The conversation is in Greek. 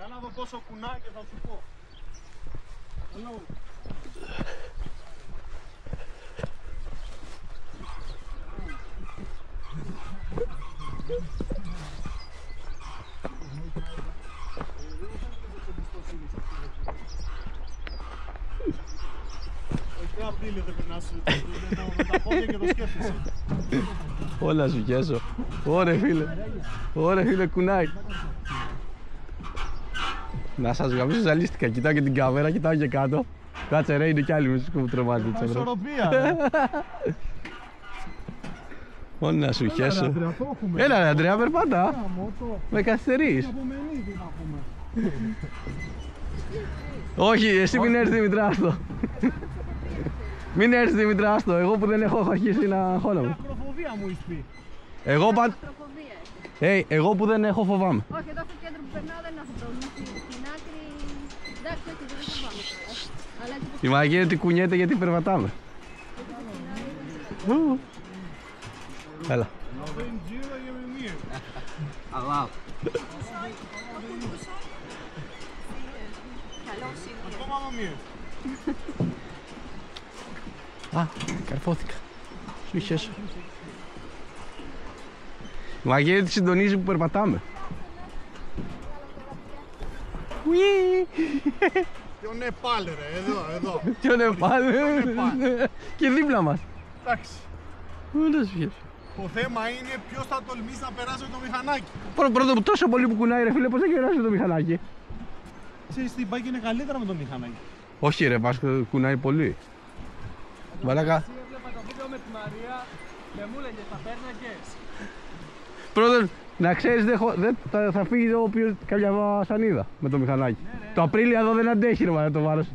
Για να δω πόσο κουνάει και θα σου πω. Hello. Και απειλή δεν περνάς με τα πόδια και το σκέφτεσαι. Όλα σου κέσω. Ωρε φίλε. Ωρε φίλε, κουνάει. Να σας γαμίσω, ζαλίστηκα. Κοιτάω και την κάμερα, κοιτάω και κάτω. Κάτσε ρε, είναι κι άλλοι μουσικοί που τρομάζουν. Ισορροπία. Όλα σου χέσω. Έλα ρε Αντρέα, περπάτα. Με καθυστερείς. Όχι, εσύ μην έρθεις Δημητρά, άστο. Μην έρθεις Δημητρά, άστο. Εγώ που δεν έχω αρχίσει να χώνομαι. Ακροφοβία μου είσαι πει. Εγώ που δεν έχω φοβάμαι. Όχι, εδώ στο κέντρο που περνάω δεν έχω πρόβλημα. Στην άκρη, εντάξει, όχι, δεν φοβάμαι τώρα. Η μαγεία είναι ότι κουνιέται γιατί περπατάμε. Έλα. Αλλά. Α, καρφώθηκα. Σου είχες. Η μαγεία είναι ότι συντονίζει που περπατάμε. Ποιο Νεπάλ ρε, εδώ. Ποιο Νεπάλ, και δίπλα μας. Εντάξει. Όλα σου είχες. Το θέμα είναι ποιος θα τολμήσει να περάσει με το μηχανάκι. Πρώτα τόσο πολύ που κουνάει ρε φίλε, πώς θα περάσει με το μηχανάκι. Ξέρεις τι, πάει και είναι καλύτερα με το μηχανάκι. Όχι ρε, πας κουνάει πολύ. Μαλάκα. Έβλεπα το βίντεο με τη Μαρία και μου έλεγε θα πέρναγες. Πρώτον, να ξέρεις θα φύγει εδώ κάποια σανίδα με το μηχανάκι. Το Απρίλιο εδώ δεν αντέχει ρε, το βάρος.